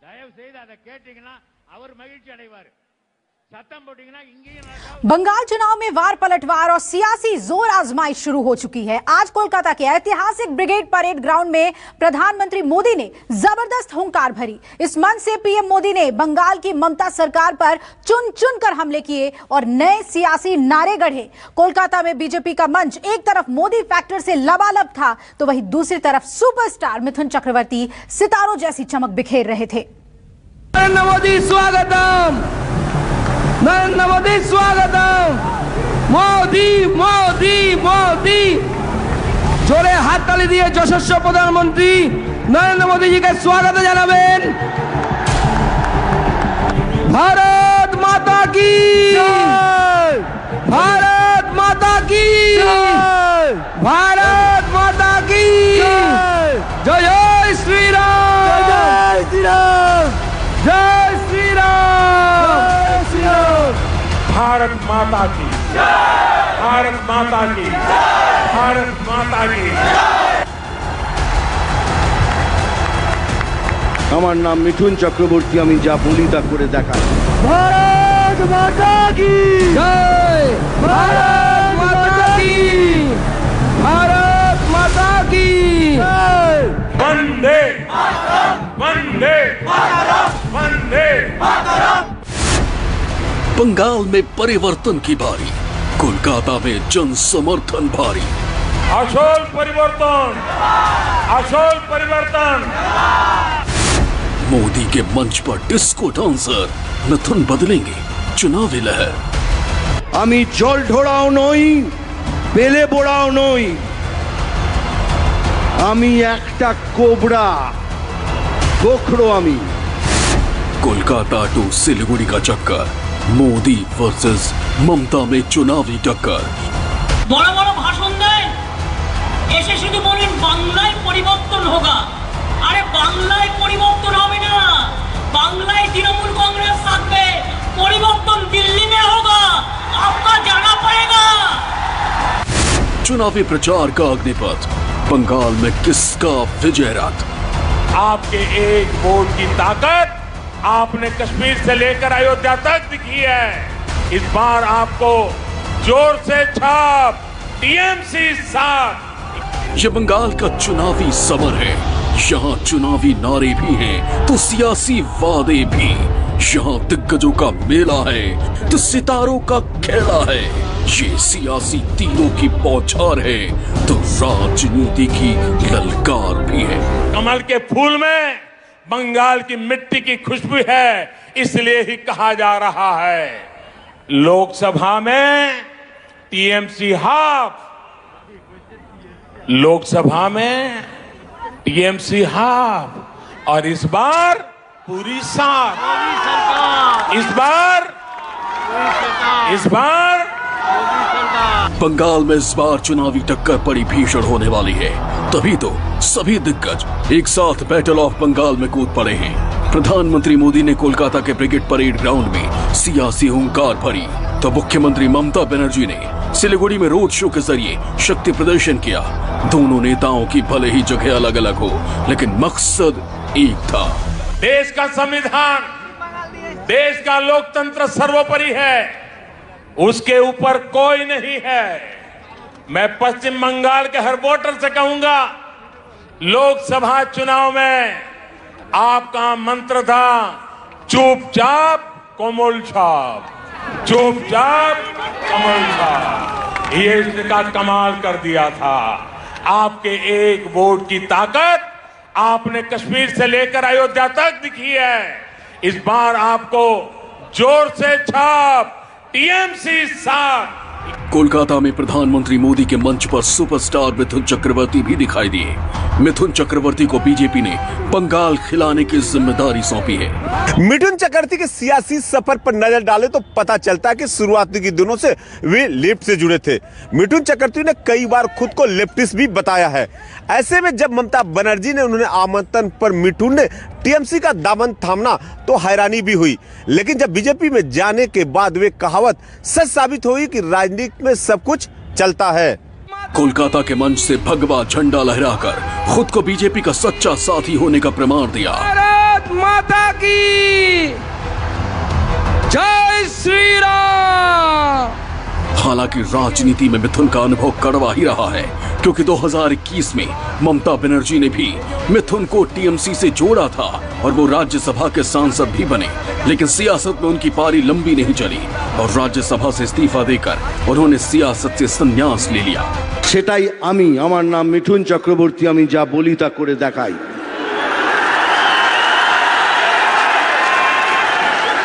தயவு செய்து அதை கேட்டீங்கன்னா அவர் மகிழ்ச்சி அடைவார். बंगाल चुनाव में वार पलटवार और सियासी जोर आजमाइश शुरू हो चुकी है। आज कोलकाता के ऐतिहासिक ब्रिगेड परेड ग्राउंड में प्रधानमंत्री मोदी ने जबरदस्त हुंकार भरी। इस मंच से पीएम मोदी ने बंगाल की ममता सरकार पर चुन चुन कर हमले किए और नए सियासी नारे गढ़े। कोलकाता में बीजेपी का मंच एक तरफ मोदी फैक्टर से लबालब था, तो वहीं दूसरी तरफ सुपरस्टार मिथुन चक्रवर्ती सितारों जैसी चमक बिखेर रहे थे। नरेंद्र मोदी स्वागतम, नरेंद्र मोदी स्वागतम, मोदी मोदी मोदी। जोरे हाथ ताली दिए यशस्वी प्रधानमंत्री नरेंद्र मोदी जी का स्वागत জানাবেন। भारत माता की जय, भारत माता की जय, भारत माता की जय, जय जय श्री राम, जय श्री राम, जय श्री राम, जय श्री राम। भारत माता की जय, भारत माता की जय, भारत माता की जय। আমার নাম মিঠুন চক্রবর্তী, আমি যা বলি তা করে দেখাই। भारत माता की जय, भारत माता की, भारत माता की जय। वंदे वंदे वंदे। बंगाल में परिवर्तन की बारी, कोलकाता में जन समर्थन भारी। আসল পরিবর্তন, আসল পরিবর্তন। मोदी के मंच पर डिस्को डांसर मिथुन बदलेंगे चुनावी लहर। আমি জল ঢোড়াও নই, বেলে বোড়াও নই, আমি একটা কোবরা, গোখরো আমি। कोलकाता टू सिलीगुड़ी का चक्कर, मोदी वर्सेस ममता में चुनावी टक्कर। बड़ा बड़ा भाषण दें, ऐसे शुद्ध बोलें बांग्लाय परिवर्तन होगा। अरे बांग्लाय परिवर्तन होगा ना, बांग्लाय तृणमूल कांग्रेस साथ में परिवर्तन दिल्ली में होगा, आपका जाना पड़ेगा। चुनावी प्रचार का अग्निपथ, बंगाल में किसका विजय रथ? आपके एक वोट की ताकत आपने कश्मीर से लेकर अयोध्या तक दिखी है। इस बार आपको जोर से छाप टीएमसी साथ। ये बंगाल का चुनावी समर है, यहाँ चुनावी नारे भी हैं तो सियासी वादे भी। यहाँ दिग्गजों का मेला है तो सितारों का खेला है। ये सियासी तीरों की बौछार है तो राजनीति की ललकार भी है। कमल के फूल में बंगाल की मिट्टी की खुशबू है, इसलिए ही कहा जा रहा है लोकसभा में टीएमसी हाफ, लोकसभा में टीएमसी हाफ, और इस बार पूरी साथ। इस बार बंगाल में इस बार चुनावी टक्कर बड़ी भीषण होने वाली है। तभी तो सभी दिग्गज एक साथ बैटल ऑफ बंगाल में कूद पड़े हैं। प्रधानमंत्री मोदी ने कोलकाता के ब्रिगेड परेड ग्राउंड में सियासी हुंकार भरी, तो मुख्यमंत्री ममता बनर्जी ने सिलीगुड़ी में रोड शो के जरिए शक्ति प्रदर्शन किया। दोनों नेताओं की भले ही जगह अलग अलग हो, लेकिन मकसद एक था। देश का संविधान, देश का लोकतंत्र सर्वोपरि है, उसके ऊपर कोई नहीं है। मैं पश्चिम बंगाल के हर वोटर से कहूंगा, लोकसभा चुनाव में आपका मंत्र था चुपचाप कोमल छाप, चुपचाप कोमल छाप। ये इसका कमाल कर दिया था। आपके एक वोट की ताकत आपने कश्मीर से लेकर अयोध्या तक दिखी है। इस बार आपको जोर से छाप टीएमसी साथ। कोलकाता में प्रधानमंत्री मोदी के मंच पर सुपरस्टार मिथुन चक्रवर्ती भी दिखाई दिए। मिथुन चक्रवर्ती को बीजेपी ने बंगाल खिलाने की जिम्मेदारी सौंपी है। मिथुन चक्रवर्ती के सियासी सफर पर नजर डाले तो पता चलता है कि शुरुआती के दिनों से वे लेफ्ट से जुड़े थे। मिथुन चक्रवर्ती ने कई बार खुद को लेफ्टिस्ट भी बताया है। ऐसे में जब ममता बनर्जी ने उन्होंने आमंत्रण पर मिथुन ने टीएमसी का दामन थामना तो हैरानी भी हुई, लेकिन जब बीजेपी में जाने के बाद वे कहावत सच साबित हुई कि राजनीति में सब कुछ चलता है। कोलकाता के मंच से भगवा झंडा लहराकर खुद को बीजेपी का सच्चा साथी होने का प्रमाण दिया। भारत भारत माता की जय श्री राम। हालांकि राजनीति में मिथुन का अनुभव कड़वा ही रहा है, क्योंकि 2021 में ममता बनर्जी ने भी मिथुन को टीएमसी से जोड़ा था और वो राज्यसभा के सांसद भी बने, लेकिन सियासत में उनकी पारी लंबी नहीं चली और राज्यसभा से इस्तीफा देकर उन्होंने सियासत से संन्यास ले लिया। সেটাই আমি, আমার নাম মিঠুন চক্রবর্তী, আমি যা বলি তা করে দেখাই।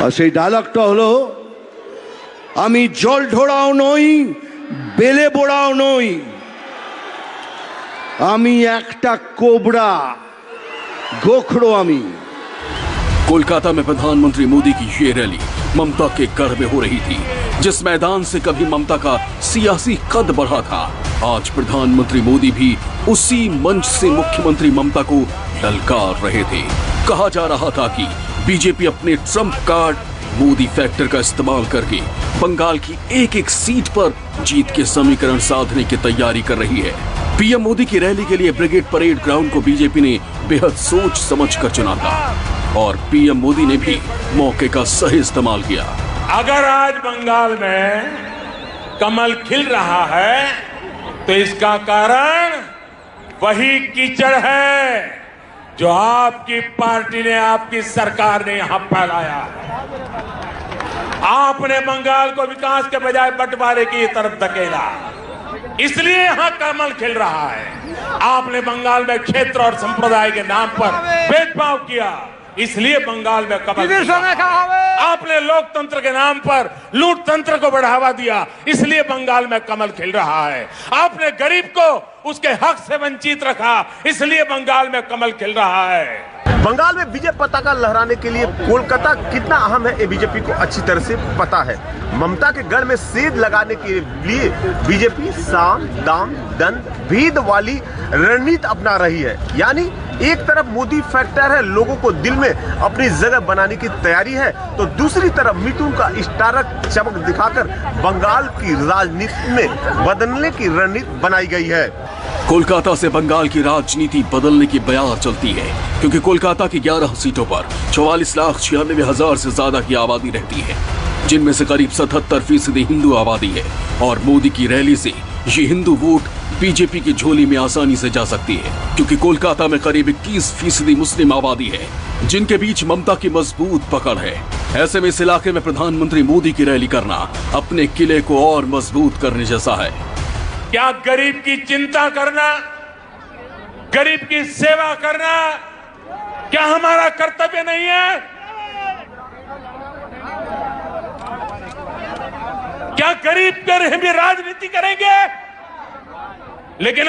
আর সেই ডায়লগটা হলো, আমি জল ঢোড়াও নই, বেলে বোড়াও নই, আমি একটা কোবরা, গোখরো আমি। कोलकाता में प्रधानमंत्री मोदी की ये रैली ममता के गढ़ में हो रही थी। जिस मैदान से कभी ममता का सियासी कद बढ़ा था, आज प्रधानमंत्री मोदी भी उसी मंच से मुख्यमंत्री ममता को ललकार रहे थे। कहा जा रहा था कि बीजेपी अपने ट्रम्प कार्ड मोदी फैक्टर का इस्तेमाल करके बंगाल की एक एक सीट पर जीत के समीकरण साधने की तैयारी कर रही है। पीएम मोदी की रैली के लिए ब्रिगेड परेड ग्राउंड को बीजेपी ने बेहद सोच समझकर चुना था और पीएम मोदी ने भी मौके का सही इस्तेमाल किया। अगर आज बंगाल में कमल खिल रहा है तो इसका कारण वही कीचड़ है जो आपकी पार्टी ने, आपकी सरकार ने यहां फैलाया है। आपने बंगाल को विकास के बजाय बंटवारे की तरफ धकेला, इसलिए यहां कमल खिल रहा है। आपने बंगाल में क्षेत्र और संप्रदाय के नाम पर भेदभाव किया, इसलिए बंगाल में कमल। आपने लोकतंत्र के नाम पर लूट तंत्र को बढ़ावा दिया, इसलिए बंगाल में कमल खिल रहा है। आपने गरीब को उसके हक से वंचित रखा, इसलिए बंगाल में कमल खिल रहा है। बंगाल में बीजेपी पताका लहराने के लिए कोलकाता कितना अहम है, ये बीजेपी को अच्छी तरह से पता है। ममता के गढ़ में सेंध लगाने के लिए बीजेपी साम दाम दंड भेद वाली रणनीति अपना रही है। यानी एक तरफ मोदी फैक्टर है, लोगों को दिल में अपनी जगह बनाने की तैयारी है, तो दूसरी तरफ मिथुन का स्टारक चमक दिखाकर बंगाल की राजनीति में बदलने की रणनीति बनाई गई है। कोलकाता से बंगाल की राजनीति बदलने की बयार चलती है, क्योंकि कोलकाता की 11 सीटों पर 44,96,000 से ज्यादा की आबादी रहती है, जिनमें से करीब 77% हिंदू आबादी है और मोदी की रैली से ये हिंदू वोट बीजेपी की झोली में आसानी से जा सकती है, क्योंकि कोलकाता में करीब 21% मुस्लिम आबादी है, जिनके बीच ममता की मजबूत पकड़ है। ऐसे में इस इलाके में प्रधानमंत्री मोदी की रैली करना अपने किले को और मजबूत करने जैसा है। क्या गरीब की चिंता करना, गरीब की सेवा करना क्या हमारा कर्तव्य नहीं है? क्या गरीब कर भी राजनीति करेंगे? लेकिन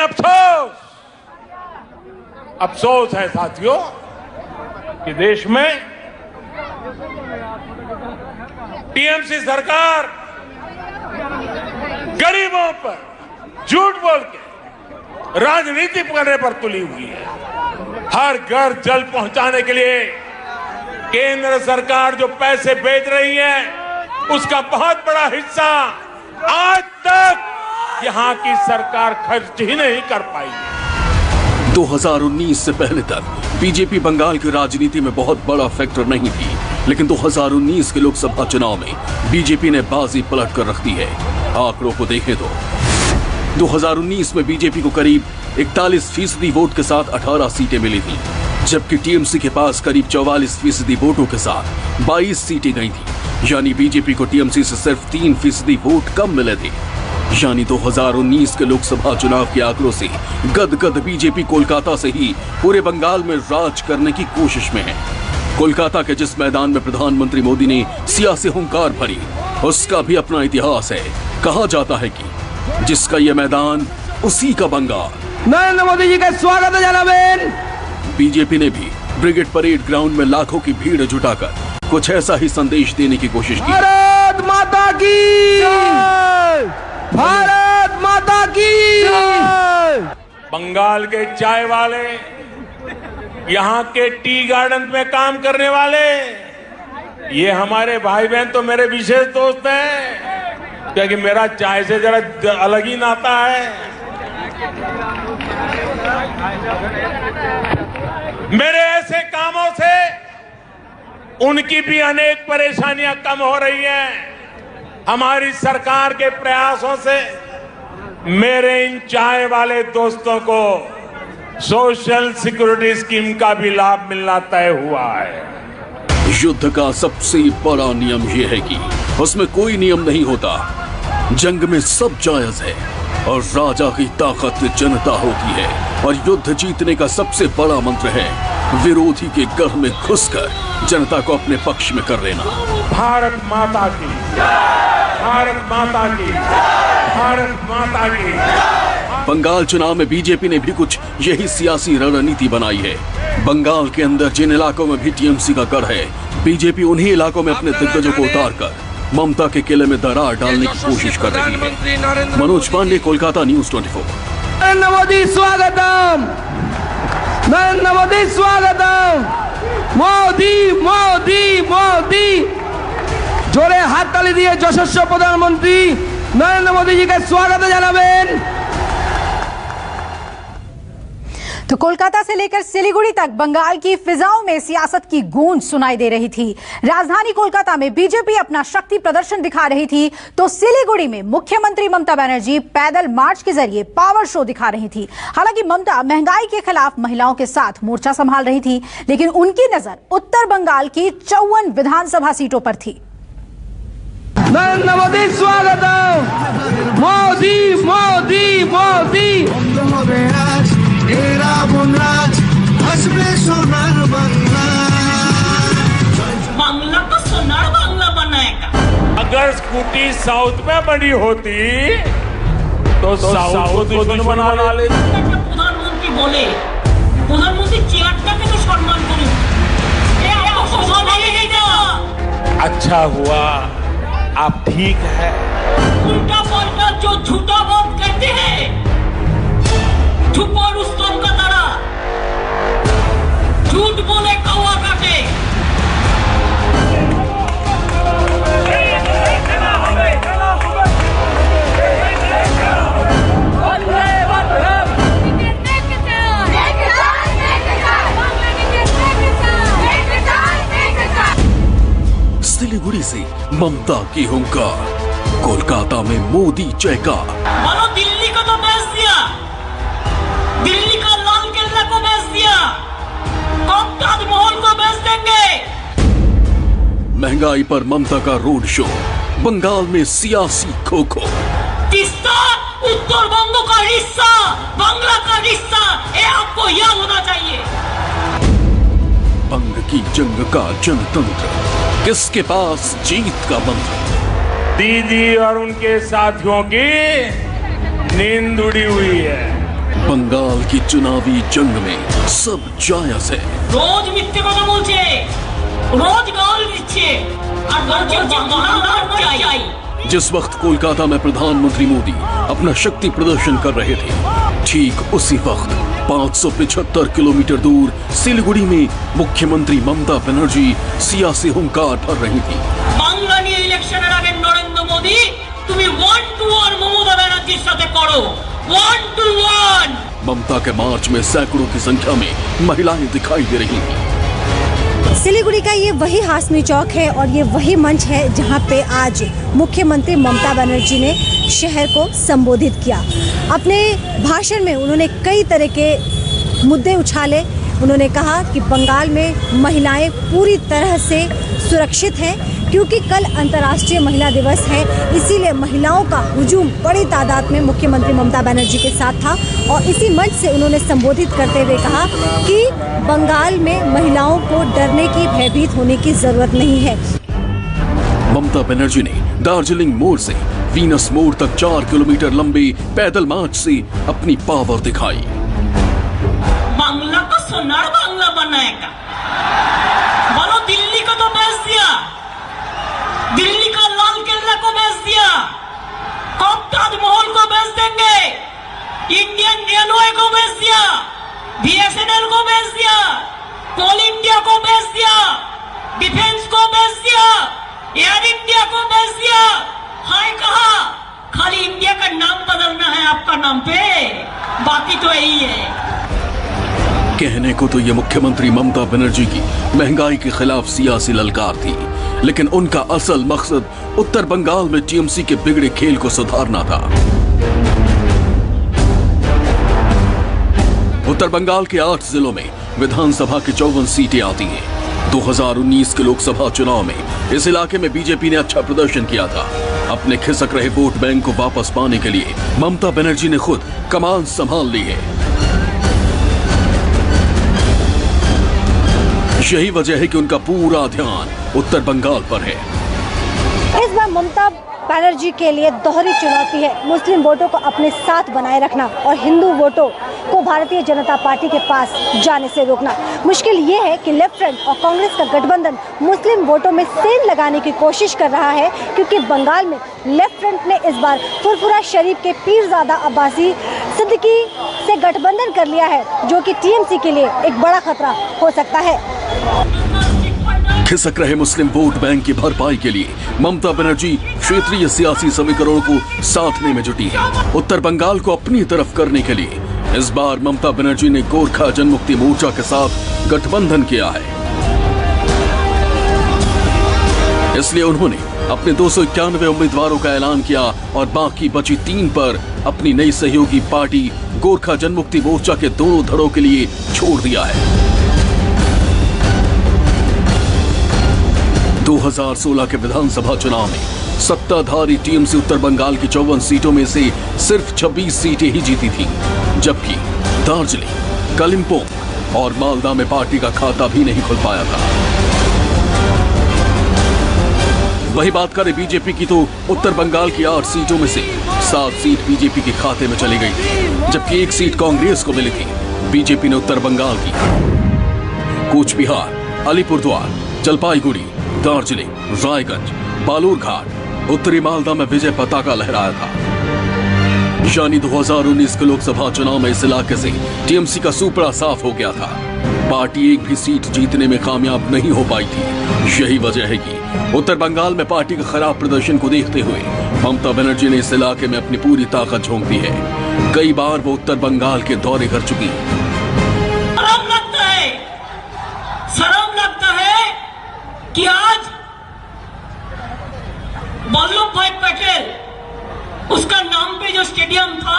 अफसोस है साथियों कि देश में टीएमसी सरकार गरीबों पर झूठ बोल के राजनीति करने पर तुली हुई है। हर घर जल पहुंचाने के लिए केंद्र सरकार जो पैसे भेज रही है, उसका बहुत बड़ा हिस्सा आज तक यहां की सरकार खर्च ही नहीं कर पाई। 2019 से पहले तक बीजेपी बंगाल की राजनीति में बहुत बड़ा फैक्टर नहीं थी, लेकिन 2019 के लोकसभा चुनाव में बीजेपी ने बाजी पलट कर रख दी है। आंकड़ों को देखें तो 2019 में बीजेपी को करीब 41% वोट के साथ 18 सीटें मिली थी, जबकि टीएमसी के पास करीब 44% वोटों के साथ 22 सीटें गई थी। यानी बीजेपी को टीएमसी से सिर्फ 3% वोट कम मिले थे। यानी 2019 के लोकसभा चुनाव के आंकड़ों से गदगद बीजेपी कोलकाता से ही पूरे बंगाल में राज करने की कोशिश में है। कोलकाता के जिस मैदान में प्रधानमंत्री मोदी ने सियासी हुंकार भरी, उसका भी अपना इतिहास है। कहा जाता है कि जिसका ये मैदान उसी का बंगाल। नरेंद्र मोदी जी का स्वागत है जनाबेन। बीजेपी ने भी ब्रिगेड परेड ग्राउंड में लाखों की भीड़ जुटाकर कुछ ऐसा ही संदेश देने की कोशिश की। भारत माता की, भारत माता की। बंगाल के चाय वाले, यहाँ के टी गार्डन में काम करने वाले, ये हमारे भाई बहन तो मेरे विशेष दोस्त हैं, क्योंकि मेरा चाय से जरा अलग ही नाता है। मेरे ऐसे कामों से उनकी भी अनेक परेशानियां कम हो रही हैं। हमारी सरकार के प्रयासों से मेरे इन चाय वाले दोस्तों को सोशल सिक्योरिटी स्कीम का भी लाभ मिलना तय हुआ है। युद्ध का सबसे बड़ा नियम यह है कि उसमें कोई नियम नहीं होता। जंग में सब जायज है और राजा की ताकत जनता होती है। और युद्ध जीतने का सबसे बड़ा मंत्र है विरोधी के घर में घुसकर जनता को अपने पक्ष में कर लेना। भारत माता की, भारत माता की, भारत माता की। बंगाल चुनाव में बीजेपी ने भी कुछ यही सियासी रणनीति बनाई है। बंगाल के अंदर जिन इलाकों में भी टीएमसी का गढ़ है, बीजेपी उन्हीं इलाकों में अपने दिग्गजों को उतारकर ममता के किले में दरार डालने की कोशिश कर रही है। मनोज पांडे, कोलकाता न्यूज 24। नरेंद्र मोदी स्वागतम, नरेंद्र मोदी स्वागतम, मोदी मोदी मोदी। जोरे हाथ ताली दिए यशस्वी प्रधानमंत्री नरेंद्र मोदी जी का स्वागत জানাবেন। तो कोलकाता से लेकर सिलीगुड़ी तक बंगाल की फिजाओं में सियासत की गूंज सुनाई दे रही थी। राजधानी कोलकाता में बीजेपी अपना शक्ति प्रदर्शन दिखा रही थी, तो सिलीगुड़ी में मुख्यमंत्री ममता बनर्जी पैदल मार्च के जरिए पावर शो दिखा रही थी। हालांकि ममता महंगाई के खिलाफ महिलाओं के साथ मोर्चा संभाल रही थी, लेकिन उनकी नजर उत्तर बंगाल की 54 विधानसभा सीटों पर थी। नरेंद्र मोदी स्वागतम, मोदी मोदी मोदी। बांग्ला को सोनार बांग्ला बनाएगा। अगर स्कूटी साउथ में बड़ी होती तो साउथ को दुश्मन बना लेती। प्रधानमंत्री बोले, प्रधानमंत्री চেয়ারটাকে तो সম্মান করুন। अच्छा हुआ आप ठीक है। उल्टा पलटा जो झूठा बात करते हैं, छुपा रुस्तम का तरह झूठ बोले कौवा काटे। सिलीगुड़ी से ममता की हुंकार, कोलकाता में मोदी जयकार। बोलो दिल्ली को तो बेच दिया, दिल्ली का लाल किला को बेच दिया, कब ताजमहल को बेच देंगे। महंगाई पर ममता का रोड शो, बंगाल में सियासी खो खो। तीस्ता उत्तर बंग का हिस्सा, बांग्ला का हिस्सा, ये आपको याद होना चाहिए। बंग की जंग का जनतंत्र, किसके पास जीत का मंत्र। दीदी और उनके साथियों की नींद उड़ी हुई है। बंगाल की चुनावी जंग में सब जायज है। रोज मिथ्ये কথা বলছে, रोज गाल দিচ্ছে, আর বলছে বাংলা চাই। जिस वक्त कोलकाता में प्रधानमंत्री मोदी अपना शक्ति प्रदर्शन कर रहे थे, ठीक उसी वक्त 575 किलोमीटर दूर सिलीगुड़ी में मुख्यमंत्री ममता बनर्जी सियासी हुंकार भर रही थी। বাংলা নিয়ে ইলেকশনের আগে নরেন্দ্র মোদি তুমি 1 to 1 মমতা ব্যানার্জির সাথে করো, 1 to 1। ममता के मार्च में सैकड़ों की संख्या में महिलाएं दिखाई दे रही थी। सिलीगुड़ी का ये वही हासमी चौक है और ये वही मंच है जहां पे आज मुख्यमंत्री ममता बनर्जी ने शहर को संबोधित किया। अपने भाषण में उन्होंने कई तरह के मुद्दे उछाले। उन्होंने कहा कि बंगाल में महिलाएं पूरी तरह से सुरक्षित हैं, क्योंकि कल अंतर्राष्ट्रीय महिला दिवस है, इसीलिए महिलाओं का हुजूम बड़ी तादाद में मुख्यमंत्री ममता बनर्जी के साथ था। और इसी मंच से उन्होंने संबोधित करते हुए कहा कि बंगाल में महिलाओं को डरने की, भयभीत होने की जरूरत नहीं है। ममता बनर्जी ने दार्जिलिंग मोड़ से वीनस मोड़ तक 4 किलोमीटर लंबे पैदल मार्च से अपनी पावर दिखाई। बांग्ला को सोनार बांग्ला बनाएगा। बोलो दिल्ली को तो बेच दिया, दिल्ली का लाल किला को बेच दिया, कब ताजमहल को बेच देंगे, इंडियन रेलवे को बेच दिया, बीएसएनएल को बेच दिया, कोल इंडिया को बेच दिया, डिफेंस को बेच दिया, एयर इंडिया को बेच दिया। हाय कहा खाली इंडिया का नाम बदलना है आपका नाम पे, बाकी तो यही है। कहने को तो ये मुख्यमंत्री ममता बनर्जी की महंगाई के खिलाफ सियासी ललकार थी, लेकिन उनका असल मकसद उत्तर बंगाल में टीएमसी के बिगड़े खेल को सुधारना था। उत्तर बंगाल के 8 जिलों में विधानसभा की 54 सीटें आती हैं। 2019 के लोकसभा चुनाव में इस इलाके में बीजेपी ने अच्छा प्रदर्शन किया था। अपने खिसक रहे वोट बैंक को वापस पाने के लिए ममता बनर्जी ने खुद कमान संभाल ली है। यही वजह है कि उनका पूरा ध्यान उत्तर बंगाल पर है। इस बार ममता बनर्जी के लिए दोहरी चुनौती है, मुस्लिम वोटों को अपने साथ बनाए रखना और हिंदू वोटों को भारतीय जनता पार्टी के पास जाने से रोकना। मुश्किल ये है कि लेफ्ट फ्रंट और कांग्रेस का गठबंधन मुस्लिम वोटों में सेंध लगाने की कोशिश कर रहा है, क्योंकि बंगाल में लेफ्ट फ्रंट ने इस बार फुरफुरा शरीफ के पीरजादा अब्बासी सिद्दीकी से गठबंधन कर लिया है, जो कि टीएमसी के लिए एक बड़ा खतरा हो सकता है। खिसक रहे मुस्लिम वोट बैंक की भरपाई के लिए ममता बनर्जी क्षेत्रीय सियासी समीकरणों को साधने में जुटी है। उत्तर बंगाल को अपनी तरफ करने के लिए इस बार ममता बनर्जी ने गोरखा जनमुक्ति मोर्चा के साथ गठबंधन किया है। इसलिए उन्होंने अपने 291 उम्मीदवारों का ऐलान किया और बाकी बची 3 पर अपनी नई सहयोगी पार्टी गोरखा जनमुक्ति मोर्चा के दोनों धड़ों के लिए छोड़ दिया है। 2016 के विधानसभा चुनाव में सत्ताधारी टीएमसी उत्तर बंगाल की 54 सीटों में से सिर्फ 26 सीटें ही जीती थी, जबकि दार्जिलिंग, कालिम्पोंग और मालदा में पार्टी का खाता भी नहीं खुल पाया था। वही बात करें बीजेपी की तो उत्तर बंगाल की 8 सीटों में से 7 सीट बीजेपी के खाते में चली गई थी, जबकि 1 सीट कांग्रेस को मिली थी। बीजेपी ने उत्तर बंगाल की कूच बिहार, अलीपुरद्वार, जलपाईगुड़ी, दार्जिलिंग, रायगंज, बालूरघाट, उत्तरी मालदा में विजय पताका लहराया था। यानी 2019 के लोकसभा चुनाव में इस इलाके से टीएमसी का सुपड़ा साफ हो गया था। पार्टी एक भी सीट जीतने में कामयाब नहीं हो पाई थी। यही वजह है कि उत्तर बंगाल में पार्टी के खराब प्रदर्शन को देखते हुए ममता बनर्जी ने इस इलाके में अपनी पूरी ताकत झोंक दी है। कई बार वो उत्तर बंगाल के दौरे कर चुकी है। कि आज वल्लभ भाई पटेल, उसका नाम पे जो स्टेडियम था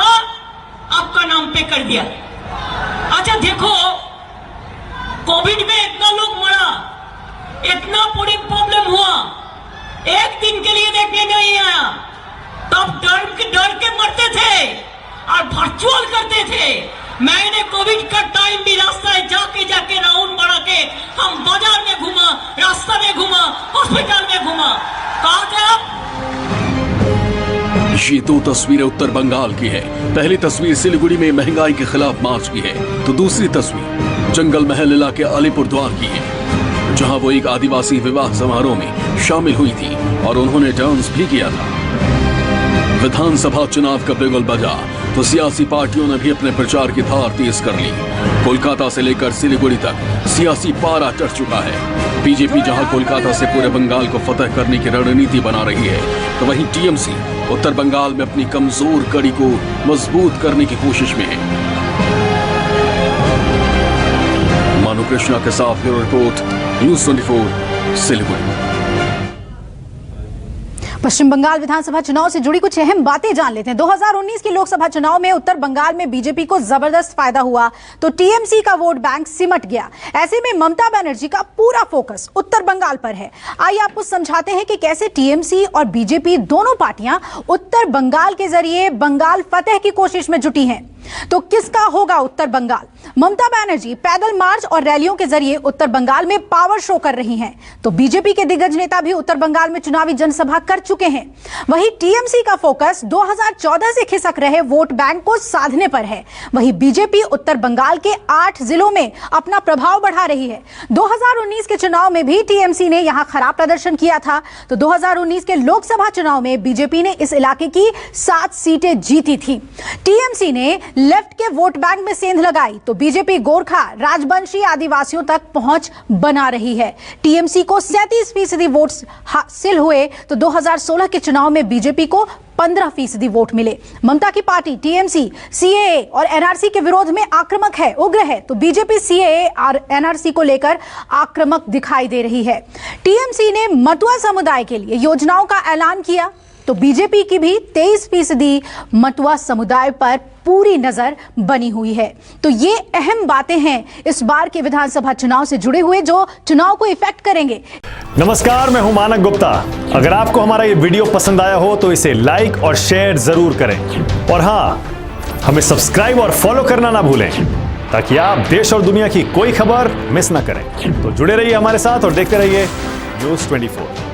आपका नाम पे कर दिया। अच्छा देखो, कोविड में इतना लोग मरा, इतना बड़ी प्रॉब्लम हुआ, एक दिन के लिए देखने नहीं आया, तब डर के मरते थे और वर्चुअल करते थे। मैंने कोविड का टाइम भी रास्ता जाके राउंड बढ़ा के हम बाजार में घूमा, रास्ता में घूमा, हॉस्पिटल में घूमा। कहाँ थे आप? ये 2 तस्वीरें उत्तर बंगाल की है। पहली तस्वीर सिलीगुड़ी में महंगाई के खिलाफ मार्च की है, तो दूसरी तस्वीर जंगल महल इलाके अलीपुरद्वार की है, जहां वो एक आदिवासी विवाह समारोह में शामिल हुई थी और उन्होंने डांस भी किया था। विधानसभा चुनाव का बिगुल बजा तो सियासी पार्टियों ने भी अपने प्रचार की धार तेज कर ली। कोलकाता से लेकर सिलीगुड़ी तक सियासी पारा चढ़ चुका है। बीजेपी जहां कोलकाता से पूरे बंगाल को फतह करने की रणनीति बना रही है, तो वहीं टीएमसी उत्तर बंगाल में अपनी कमजोर कड़ी को मजबूत करने की कोशिश में है। मानु कृष्णा के साथ ब्यूरो रिपोर्ट, न्यूज़ 24 सिलीगुड़ी। पश्चिम बंगाल विधानसभा चुनाव से जुड़ी कुछ अहम बातें जान लेते हैं। 2019 के लोकसभा चुनाव में उत्तर बंगाल में बीजेपी को जबरदस्त फायदा हुआ, तो टीएमसी का वोट बैंक सिमट गया। ऐसे में ममता बनर्जी का पूरा फोकस उत्तर बंगाल पर है। आइए आपको समझाते हैं कि कैसे टीएमसी और बीजेपी दोनों पार्टियां उत्तर बंगाल के जरिए बंगाल फतेह की कोशिश में जुटी हैं। तो किसका होगा उत्तर बंगाल? ममता बनर्जी पैदल मार्च और रैलियों के जरिए उत्तर बंगाल में पावर शो कर रही हैं, तो बीजेपी के दिग्गज नेता भी उत्तर बंगाल में चुनावी जनसभा कर चुके हैं। वहीं टीएमसी का फोकस 2014 से खिसक रहे वोट बैंक को साधने पर है। वहीं बीजेपी उत्तर बंगाल के 8 जिलों में अपना प्रभाव बढ़ा रही है। 2019 के चुनाव में भी टीएमसी ने यहां खराब प्रदर्शन किया था, तो 2019 के लोकसभा चुनाव में बीजेपी ने इस इलाके की 7 सीटें जीती थी। टीएमसी ने लेफ्ट के वोट बैंक में सेंध लगाई तो बीजेपी गोरखा राजवंशी आदिवासियों तक पहुंच बना रही है। टीएमसी को 37% वोट हासिल हुए तो 2016 के चुनाव में बीजेपी को 15% वोट मिले। ममता की पार्टी टीएमसी सीएए और एनआरसी के विरोध में आक्रामक है, उग्र है, तो बीजेपी सीएए और एनआरसी को लेकर आक्रामक दिखाई दे रही है। टीएमसी ने मतुआ समुदाय के लिए योजनाओं का ऐलान किया तो बीजेपी की भी 23% मतुआ समुदाय पर पूरी नजर बनी हुई है। तो ये अहम बातें हैं इस बार के विधानसभा चुनाव से जुड़े हुए जो चुनाव को इफेक्ट करेंगे। नमस्कार, मैं हूं मानक गुप्ता। अगर आपको हमारा ये वीडियो पसंद आया हो तो इसे लाइक और शेयर जरूर करें और हाँ, हमें सब्सक्राइब और फॉलो करना ना भूलें ताकि आप देश और दुनिया की कोई खबर मिस ना करें। तो जुड़े रहिए हमारे साथ और देखते रहिए न्यूज़ 24।